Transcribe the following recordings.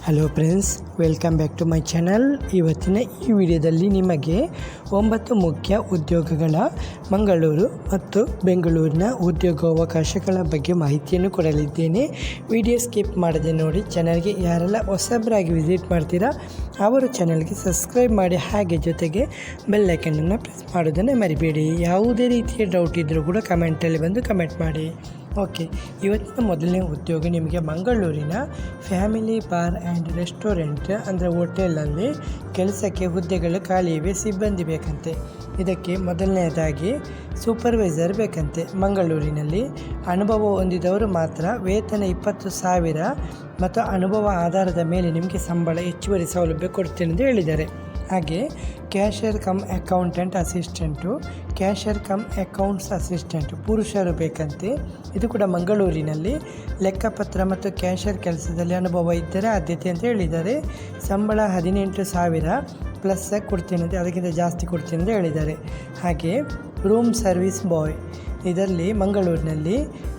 Hello friends, welcome back to my channel. ಇವತ್ತಿನ ಈ ವಿಡಿಯೋದಲ್ಲಿ ನಿಮಗೆ 9 ಮುಖ್ಯ ಉದ್ಯೋಗಗಳ ಮಂಗಳೂರು ಮತ್ತು ಬೆಂಗಳೂರಿನ ಉದ್ಯೋಗಾವಕಾಶಗಳ ಬಗ್ಗೆ ಮಾಹಿತಿಯನ್ನು ಕೊಡಲಿದ್ದೇನೆ. ವಿಡಿಯೋ ಸ್ಕಿಪ್ ಮಾಡದೆ ನೋಡಿ. ಚಾನಲ್ಗೆ ಯಾರೆಲ್ಲ ಹೊಸಬರಾಗಿ ವಿಸಿಟ್ ಮಾಡ್ತೀರಾ ಅವರು ಚಾನಲ್ಗೆ ಸಬ್ಸ್ಕ್ರೈಬ್ ಮಾಡಿ, ಹಾಗೆ ಜೊತೆಗೆ ಬೆಲ್ ಐಕನನ್ನು ಪ್ರೆಸ್ ಮಾಡೋದನ್ನು ಮರಿಬೇಡಿ. ಯಾವುದೇ ರೀತಿಯ ಡೌಟ್ ಇದ್ದರೂ ಕೂಡ ಕಮೆಂಟಲ್ಲಿ ಬಂದು ಕಮೆಂಟ್ ಮಾಡಿ. ಓಕೆ, ಇವತ್ತಿನ ಮೊದಲನೇ ಉದ್ಯೋಗ ನಿಮಗೆ ಮಂಗಳೂರಿನ ಫ್ಯಾಮಿಲಿ ಬಾರ್ ಆ್ಯಂಡ್ ರೆಸ್ಟೋರೆಂಟ್ ಅಂದರೆ ಹೋಟೆಲಲ್ಲಿ ಕೆಲಸಕ್ಕೆ ಹುದ್ದೆಗಳು ಖಾಲಿ ಇವೆ. ಸಿಬ್ಬಂದಿ ಬೇಕಂತೆ. ಇದಕ್ಕೆ ಮೊದಲನೇದಾಗಿ ಸೂಪರ್ವೈಸರ್ ಬೇಕಂತೆ. ಮಂಗಳೂರಿನಲ್ಲಿ ಅನುಭವ ಹೊಂದಿದವರು ಮಾತ್ರ. ವೇತನ 20,000 ಮತ್ತು ಅನುಭವ ಆಧಾರದ ಮೇಲೆ ನಿಮಗೆ ಸಂಬಳ ಹೆಚ್ಚುವರಿ ಸೌಲಭ್ಯ ಕೊಡ್ತೇನೆ ಎಂದು ಹೇಳಿದ್ದಾರೆ. ಹಾಗೆ cashier come accountant assistant, cashier come accounts assistant ಪುರುಷರು ಬೇಕಂತೆ. ಇದು ಕೂಡ ಮಂಗಳೂರಿನಲ್ಲಿ ಲೆಕ್ಕಪತ್ರ ಮತ್ತು ಕ್ಯಾಷಿಯರ್ ಕೆಲಸದಲ್ಲಿ ಅನುಭವ ಇದ್ದರೆ ಆದ್ಯತೆ ಅಂತ ಹೇಳಿದ್ದಾರೆ. ಸಂಬಳ 18,000 ಪ್ಲಸ್ ಕೊಡ್ತೇನೆ ಅಂತ, ಅದಕ್ಕಿಂತ ಜಾಸ್ತಿ ಕೊಡ್ತೇನೆ ಅಂತ ಹೇಳಿದ್ದಾರೆ. ಹಾಗೆ ರೂಮ್ ಸರ್ವಿಸ್ ಬಾಯ್, ಇದರಲ್ಲಿ ಮಂಗಳೂರಿನಲ್ಲಿ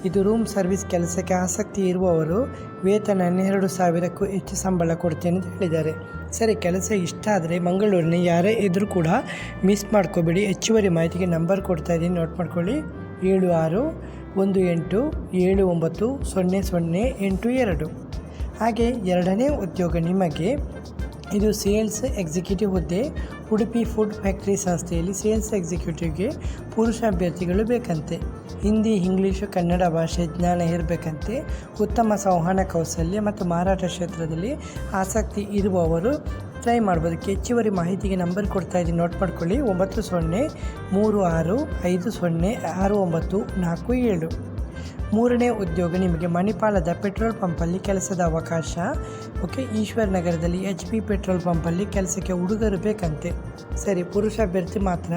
ಇದು ರೂಮ್ ಸರ್ವಿಸ್ ಕೆಲಸಕ್ಕೆ ಆಸಕ್ತಿ ಇರುವವರು ವೇತನ 12,000ಕ್ಕೂ ಹೆಚ್ಚು ಸಂಬಳ ಕೊಡ್ತೇನೆ ಅಂತ ಹೇಳಿದ್ದಾರೆ. ಸರಿ, ಕೆಲಸ ಇಷ್ಟ ಆದರೆ ಮಂಗಳೂರಿನ ಯಾರೇ ಇದ್ದರೂ ಕೂಡ ಮಿಸ್ ಮಾಡ್ಕೋಬೇಡಿ. ಹೆಚ್ಚುವರಿ ಮಾಹಿತಿಗೆ ನಂಬರ್ ಕೊಡ್ತಾ ಇದ್ದೀನಿ, ನೋಟ್ ಮಾಡ್ಕೊಳ್ಳಿ. 761897900082. ಹಾಗೆ ಎರಡನೇ ಉದ್ಯೋಗ ನಿಮಗೆ ಇದು ಸೇಲ್ಸ್ ಎಕ್ಸಿಕ್ಯೂಟಿವ್ ಹುದ್ದೆ. ಉಡುಪಿ ಫುಡ್ ಫ್ಯಾಕ್ಟರಿ ಸಂಸ್ಥೆಯಲ್ಲಿ ಸೇಲ್ಸ್ ಎಕ್ಸಿಕ್ಯೂಟಿವ್ಗೆ ಪುರುಷ ಅಭ್ಯರ್ಥಿಗಳು ಬೇಕಂತೆ. ಹಿಂದಿ, ಇಂಗ್ಲೀಷು, ಕನ್ನಡ ಭಾಷೆ ಜ್ಞಾನ ಇರಬೇಕಂತೆ. ಉತ್ತಮ ಸಂವಹನ ಕೌಶಲ್ಯ ಮತ್ತು ಮಾರಾಟ ಕ್ಷೇತ್ರದಲ್ಲಿ ಆಸಕ್ತಿ ಇರುವವರು ಟ್ರೈ ಮಾಡ್ಬೋದಕ್ಕೆ. ಹೆಚ್ಚುವರಿ ಮಾಹಿತಿಗೆ ನಂಬರ್ ಕೊಡ್ತಾ ಇದ್ದೀನಿ, ನೋಟ್ ಮಾಡ್ಕೊಳ್ಳಿ. 9036506947. ಮೂರನೇ ಉದ್ಯೋಗ ನಿಮಗೆ ಮಣಿಪಾಲದ ಪೆಟ್ರೋಲ್ ಪಂಪಲ್ಲಿ ಕೆಲಸದ ಅವಕಾಶ. ಓಕೆ, ಈಶ್ವರ್ ನಗರದಲ್ಲಿ HP ಪೆಟ್ರೋಲ್ ಪಂಪಲ್ಲಿ ಕೆಲಸಕ್ಕೆ ಹುಡುಗರು ಬೇಕಂತೆ. ಸರಿ, ಪುರುಷ ಅಭ್ಯರ್ಥಿ ಮಾತ್ರ.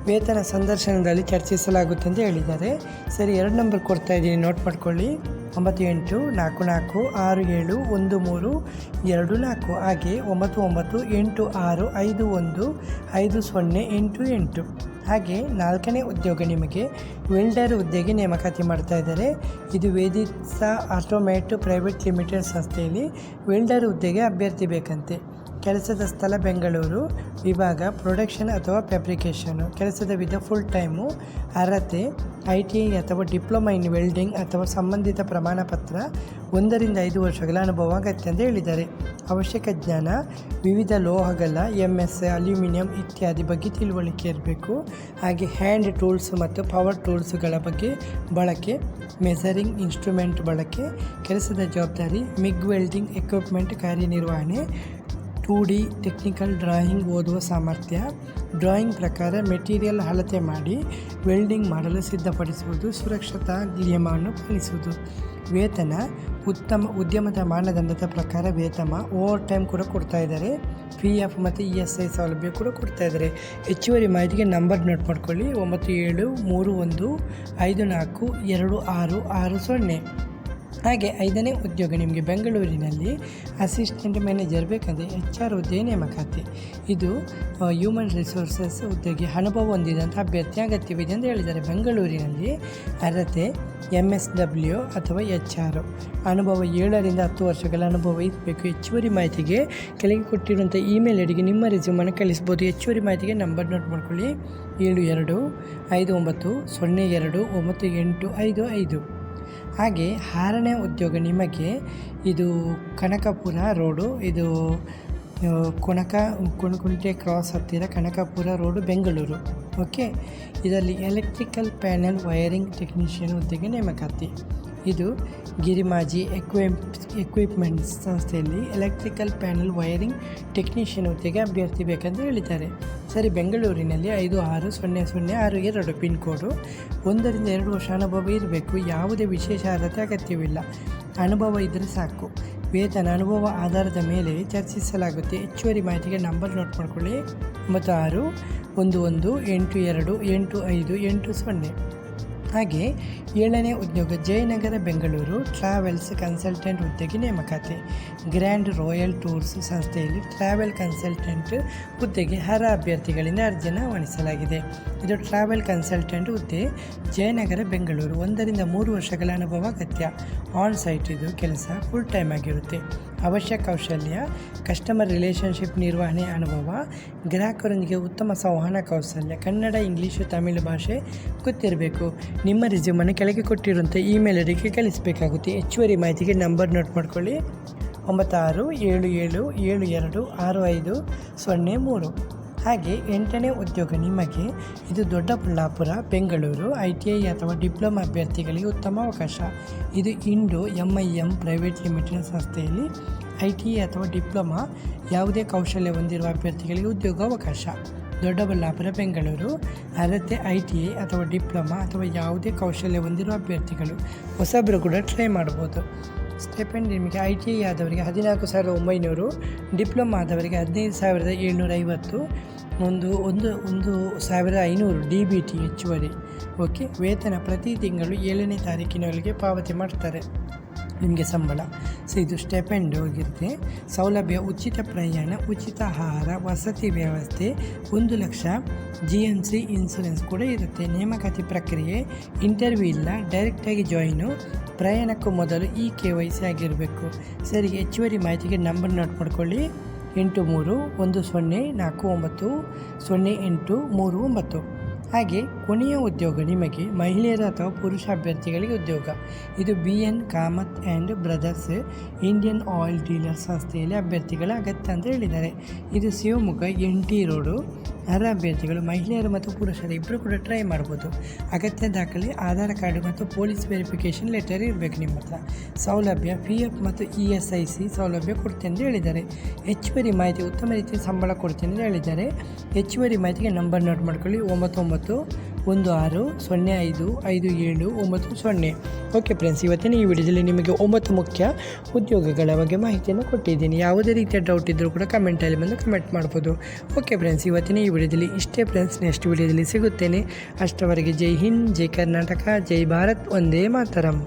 ವೇತನ ಸಂದರ್ಶನದಲ್ಲಿ ಚರ್ಚಿಸಲಾಗುತ್ತೆ ಅಂತ ಹೇಳಿದ್ದಾರೆ. ಸರಿ, 2 ನಂಬರ್ ಕೊಡ್ತಾ ಇದ್ದೀನಿ, ನೋಟ್ ಮಾಡ್ಕೊಳ್ಳಿ. 9844671324. ಹಾಗೆ 9986515088. ಹಾಗೆ 4ನೇ ಉದ್ಯೋಗ ನಿಮಗೆ ವೆಲ್ಡರ್ ಹುದ್ದೆಗೆ ನೇಮಕಾತಿ ಮಾಡ್ತಾ ಇದ್ದಾರೆ. ಇದು ವೇದಿಸಾ ಆಟೋಮೇಟ್ ಪ್ರೈವೇಟ್ ಲಿಮಿಟೆಡ್ ಸಂಸ್ಥೆಯಲ್ಲಿ ವೆಲ್ಡರ್ ಹುದ್ದೆಗೆ ಅಭ್ಯರ್ಥಿ ಬೇಕಂತೆ. ಕೆಲಸದ ಸ್ಥಳ ಬೆಂಗಳೂರು. ವಿಭಾಗ ಪ್ರೊಡಕ್ಷನ್ ಅಥವಾ ಫ್ಯಾಬ್ರಿಕೇಷನು. ಕೆಲಸದ ವಿಧ ಫುಲ್ ಟೈಮು. ಅರ್ಹತೆ ITI ಅಥವಾ ಡಿಪ್ಲೊಮಾ ಇನ್ ವೆಲ್ಡಿಂಗ್ ಅಥವಾ ಸಂಬಂಧಿತ ಪ್ರಮಾಣ ಪತ್ರ. 1 ರಿಂದ 5 ವರ್ಷಗಳ ಅನುಭವ ಅಗತ್ಯ ಅಂತ ಹೇಳಿದ್ದಾರೆ. ಅವಶ್ಯಕ ಜ್ಞಾನ ವಿವಿಧ ಲೋಹಗಳ MS, ಅಲ್ಯೂಮಿನಿಯಂ ಇತ್ಯಾದಿ ಬಗ್ಗೆ ತಿಳುವಳಿಕೆ ಇರಬೇಕು. ಹಾಗೆ ಹ್ಯಾಂಡ್ ಟೂಲ್ಸ್ ಮತ್ತು ಪವರ್ ಟೂಲ್ಸ್ಗಳ ಬಗ್ಗೆ ಬಳಕೆ, ಮೆಸರಿಂಗ್ ಇನ್ಸ್ಟ್ರೂಮೆಂಟ್ ಬಳಕೆ. ಕೆಲಸದ ಜವಾಬ್ದಾರಿ MIG ವೆಲ್ಡಿಂಗ್ ಎಕ್ವಿಪ್ಮೆಂಟ್ ಕಾರ್ಯನಿರ್ವಹಣೆ. 2D ಟೆಕ್ನಿಕಲ್ ಡ್ರಾಯಿಂಗ್ ಓದುವ ಸಾಮರ್ಥ್ಯ. ಡ್ರಾಯಿಂಗ್ ಪ್ರಕಾರ ಮೆಟೀರಿಯಲ್ ಅಳತೆ ಮಾಡಿ ವೆಲ್ಡಿಂಗ್ ಮಾಡಲು ಸಿದ್ಧಪಡಿಸುವುದು. ಸುರಕ್ಷತಾ ನಿಯಮವನ್ನು ಪಾಲಿಸುವುದು. ವೇತನ ಉತ್ತಮ ಉದ್ಯಮದ ಮಾನದಂಡದ ಪ್ರಕಾರ ವೇತನ. ಓವರ್ ಟೈಮ್ ಕೂಡ ಕೊಡ್ತಾ ಇದ್ದಾರೆ. PF ಮತ್ತು ESI ಸೌಲಭ್ಯ ಕೂಡ ಕೊಡ್ತಾ ಇದ್ದಾರೆ. ಹೆಚ್ಚುವರಿ ಮಾಹಿತಿಗೆ ನಂಬರ್ ನೋಟ್ ಮಾಡ್ಕೊಳ್ಳಿ. 9731542660. ಹಾಗೆ 5ನೇ ಉದ್ಯೋಗ ನಿಮಗೆ ಬೆಂಗಳೂರಿನಲ್ಲಿ ಅಸಿಸ್ಟೆಂಟ್ ಮ್ಯಾನೇಜರ್ ಬೇಕಂದರೆ HR ಹುದ್ದೆ ನೇಮಕಾತಿ. ಇದು ಹ್ಯೂಮನ್ ರಿಸೋರ್ಸಸ್ ಹುದ್ದೆಗೆ ಅನುಭವ ಹೊಂದಿದಂಥ ಅಭ್ಯರ್ಥಿ ಅಗತ್ಯವಿದೆ ಅಂತ ಹೇಳಿದ್ದಾರೆ. ಬೆಂಗಳೂರಿನಲ್ಲಿ ಅರ್ಹತೆ MSW ಅಥವಾ HR. ಅನುಭವ 7 ರಿಂದ 10 ವರ್ಷಗಳ ಅನುಭವ ಇರಬೇಕು. ಹೆಚ್ಚುವರಿ ಮಾಹಿತಿಗೆ ಕೆಳಗೆ ಕೊಟ್ಟಿರುವಂಥ ಇಮೇಲ್ ಐಡಿಗೆ ನಿಮ್ಮ ರೆಸ್ಯೂಮನ್ನು ಕಳಿಸ್ಬೋದು. ಹೆಚ್ಚುವರಿ ಮಾಹಿತಿಗೆ ನಂಬರ್ ನೋಟ್ ಮಾಡ್ಕೊಳ್ಳಿ. 7259029855. ಹಾಗೆ 6ನೇ ಉದ್ಯೋಗ ನಿಮಗೆ ಇದು ಕನಕಪುರ ರೋಡು. ಇದು ಕುಣಕುಂಟೆ ಕ್ರಾಸ್ ಹತ್ತಿರ ಕನಕಪುರ ರೋಡು, ಬೆಂಗಳೂರು. ಓಕೆ, ಇದರಲ್ಲಿ ಎಲೆಕ್ಟ್ರಿಕಲ್ ಪ್ಯಾನೆಲ್ ವೈರಿಂಗ್ ಟೆಕ್ನಿಷಿಯನ್ ಹುದ್ದೆಗೆ ನೇಮಕಾತಿ. ಇದು ಗಿರಿಮಾಜಿ ಎಕ್ವಿಪ್ಮೆಂಟ್ಸ್ ಸಂಸ್ಥೆಯಲ್ಲಿ ಎಲೆಕ್ಟ್ರಿಕಲ್ ಪ್ಯಾನೆಲ್ ವೈರಿಂಗ್ ಟೆಕ್ನಿಷಿಯನ್ ಹುದ್ದೆಗೆ ಅಭ್ಯರ್ಥಿ ಬೇಕಂತ ಹೇಳಿದ್ದಾರೆ. ಸರಿ, ಬೆಂಗಳೂರಿನಲ್ಲಿ 560062 ಪಿನ್ ಕೋಡು. 1 ರಿಂದ 2 ವರ್ಷ ಅನುಭವ ಇರಬೇಕು. ಯಾವುದೇ ವಿಶೇಷ ಅರ್ಹತೆ ಅಗತ್ಯವಿಲ್ಲ, ಅನುಭವ ಇದ್ದರೆ ಸಾಕು. ವೇತನ ಅನುಭವ ಆಧಾರದ ಮೇಲೆ ಚರ್ಚಿಸಲಾಗುತ್ತೆ. ಹೆಚ್ಚುವರಿ ಮಾಹಿತಿಗೆ ನಂಬರ್ ನೋಟ್ ಮಾಡ್ಕೊಳ್ಳಿ. 9611828580. ಹಾಗೆ 7ನೇ ಉದ್ಯೋಗ ಜಯನಗರ ಬೆಂಗಳೂರು ಟ್ರಾವೆಲ್ಸ್ ಕನ್ಸಲ್ಟೆಂಟ್ ಹುದ್ದೆಗೆ ನೇಮಕಾತಿ. ಗ್ರ್ಯಾಂಡ್ ರಾಯಲ್ ಟೂರ್ಸ್ ಸಂಸ್ಥೆಯಲ್ಲಿ ಟ್ರಾವೆಲ್ ಕನ್ಸಲ್ಟೆಂಟ್ ಹುದ್ದೆಗೆ ಅರ್ಹ ಅಭ್ಯರ್ಥಿಗಳಿಂದ ಅರ್ಜಿಯನ್ನು ಆಹ್ವಾನಿಸಲಾಗಿದೆ. ಇದು ಟ್ರಾವೆಲ್ ಕನ್ಸಲ್ಟೆಂಟ್ ಹುದ್ದೆ, ಜಯನಗರ ಬೆಂಗಳೂರು. 1 ರಿಂದ 3 ವರ್ಷಗಳ ಅನುಭವ ಅಗತ್ಯ. ಆನ್ ಸೈಟ್ ಇದು ಕೆಲಸ ಫುಲ್ ಟೈಮ್ ಆಗಿರುತ್ತೆ. ಅವಶ್ಯ ಕೌಶಲ್ಯ, ಕಸ್ಟಮರ್ ರಿಲೇಷನ್ಶಿಪ್ ನಿರ್ವಹಣೆ ಅನುಭವ, ಗ್ರಾಹಕರೊಂದಿಗೆ ಉತ್ತಮ ಸಂವಹನ ಕೌಶಲ್ಯ, ಕನ್ನಡ, ಇಂಗ್ಲೀಷು, ತಮಿಳು ಭಾಷೆ ಗೊತ್ತಿರಬೇಕು. ನಿಮ್ಮ ರಿಸ್ಯೂಮನ್ನು ಕೆಳಗೆ ಕೊಟ್ಟಿರುವಂಥ ಇಮೇಲ್ ಐಡಿಗೆ ಕಳಿಸಬೇಕಾಗುತ್ತೆ. ಹೆಚ್ಚುವರಿ ಮಾಹಿತಿಗೆ ನಂಬರ್ ನೋಟ್ ಮಾಡ್ಕೊಳ್ಳಿ: 9677265003. ಹಾಗೆ 8ನೇ ಉದ್ಯೋಗ ನಿಮಗೆ. ಇದು ದೊಡ್ಡಬಳ್ಳಾಪುರ, ಬೆಂಗಳೂರು. ITI ಅಥವಾ ಡಿಪ್ಲೊಮಾ ಅಭ್ಯರ್ಥಿಗಳಿಗೆ ಉತ್ತಮ ಅವಕಾಶ. ಇದು ಇಂಡೋ MIM ಪ್ರೈವೇಟ್ ಲಿಮಿಟೆಡ್ ಸಂಸ್ಥೆಯಲ್ಲಿ ITI ಅಥವಾ ಡಿಪ್ಲೊಮಾ ಯಾವುದೇ ಕೌಶಲ್ಯ ಹೊಂದಿರುವ ಅಭ್ಯರ್ಥಿಗಳಿಗೆ ಉದ್ಯೋಗಾವಕಾಶ. ದೊಡ್ಡಬಳ್ಳಾಪುರ, ಬೆಂಗಳೂರು. ಅರ್ಹತೆ ITI ಅಥವಾ ಡಿಪ್ಲೊಮಾ ಅಥವಾ ಯಾವುದೇ ಕೌಶಲ್ಯ ಹೊಂದಿರುವ ಅಭ್ಯರ್ಥಿಗಳು. ಹೊಸಬರು ಕೂಡ ಟ್ರೈ ಮಾಡ್ಬೋದು. ಸ್ಟೈಪೆಂಡ್ ನಿಮಗೆ ITI ಆದವರಿಗೆ 14,900, ಡಿಪ್ಲೊಮಾ ಆದವರಿಗೆ 15,750, 1,500 DBT ಹೆಚ್ಚುವರಿ. ಓಕೆ. ವೇತನ ಪ್ರತಿ ತಿಂಗಳು 7ನೇ ತಾರೀಕಿನವರೆಗೆ ಪಾವತಿ ಮಾಡ್ತಾರೆ ನಿಮಗೆ ಸಂಬಳ. ಸೊ ಇದು ಸ್ಟೈಪೆಂಡ್ ಹೋಗಿರುತ್ತೆ. ಸೌಲಭ್ಯ: ಉಚಿತ ಪ್ರಯಾಣ, ಉಚಿತ ಆಹಾರ, ವಸತಿ ವ್ಯವಸ್ಥೆ, 1,00,000 GMC ಇನ್ಸೂರೆನ್ಸ್ ಕೂಡ ಇರುತ್ತೆ. ನೇಮಕಾತಿ ಪ್ರಕ್ರಿಯೆ: ಇಂಟರ್ವ್ಯೂ ಇಲ್ಲ, ಡೈರೆಕ್ಟಾಗಿ ಜಾಯಿನು. ಪ್ರಯಾಣಕ್ಕೂ ಮೊದಲು KYC ಆಗಿರಬೇಕು. ಸರಿ, ಹೆಚ್ಚುವರಿ ಮಾಹಿತಿಗೆ ನಂಬರ್ ನೋಟ್ ಮಾಡ್ಕೊಳ್ಳಿ: 8310490839. ಹಾಗೆ ಕೊನೆಯ ಉದ್ಯೋಗ ನಿಮಗೆ. ಮಹಿಳೆಯರು ಅಥವಾ ಪುರುಷ ಅಭ್ಯರ್ಥಿಗಳಿಗೆ ಉದ್ಯೋಗ. ಇದು BN Kamath and brothers Indian oil dealer ಸಂಸ್ಥೆಯಲ್ಲಿ ಅಭ್ಯರ್ಥಿಗಳ ಅಗತ್ಯ ಅಂತ ಹೇಳಿದ್ದಾರೆ. ಇದು ಶಿವಮೊಗ್ಗ NT ರೋಡು. ಅರ್ಹ ಅಭ್ಯರ್ಥಿಗಳು ಮಹಿಳೆಯರು ಮತ್ತು ಪುರುಷರು ಇಬ್ಬರು ಕೂಡ ಟ್ರೈ ಮಾಡ್ಬೋದು. ಅಗತ್ಯ ದಾಖಲೆ: ಆಧಾರ್ ಕಾರ್ಡ್ ಮತ್ತು ಪೊಲೀಸ್ ವೆರಿಫಿಕೇಷನ್ ಲೆಟರ್ ಇರಬೇಕು ನಿಮ್ಮ ಹತ್ರ. ಸೌಲಭ್ಯ: PF ಮತ್ತು ESIC ಸೌಲಭ್ಯ ಕೊಡ್ತೇನೆ ಅಂತ ಹೇಳಿದ್ದಾರೆ. ಹೆಚ್ಚುವರಿ ಮಾಹಿತಿ: ಉತ್ತಮ ರೀತಿಯ ಸಂಬಳ ಕೊಡ್ತೇನೆ ಅಂತ ಹೇಳಿದ್ದಾರೆ. ಹೆಚ್ಚುವರಿ ಮಾಹಿತಿಗೆ ನಂಬರ್ ನೋಟ್ ಮಾಡ್ಕೊಳ್ಳಿ: 9916055790. ಓಕೆ ಫ್ರೆಂಡ್ಸ್, ಇವತ್ತಿನ ಈ ವಿಡಿಯೋದಲ್ಲಿ ನಿಮಗೆ 9 ಮುಖ್ಯ ಉದ್ಯೋಗಗಳ ಬಗ್ಗೆ ಮಾಹಿತಿಯನ್ನು ಕೊಟ್ಟಿದ್ದೀನಿ. ಯಾವುದೇ ರೀತಿಯ ಡೌಟ್ ಇದ್ದರೂ ಕೂಡ ಕಮೆಂಟಲ್ಲಿ ಬಂದು ಕಮೆಂಟ್ ಮಾಡ್ಬೋದು. ಓಕೆ ಫ್ರೆಂಡ್ಸ್, ಇವತ್ತಿನ ಈ ವಿಡಿಯೋದಲ್ಲಿ ಇಷ್ಟೇ ಫ್ರೆಂಡ್ಸ್. ನೆಕ್ಸ್ಟ್ ವಿಡಿಯೋದಲ್ಲಿ ಸಿಗುತ್ತೇನೆ. ಅಷ್ಟರವರೆಗೆ ಜೈ ಹಿಂದ್, ಜೈ ಕರ್ನಾಟಕ, ಜೈ ಭಾರತ್, ವಂದೇ ಮಾತರಂ.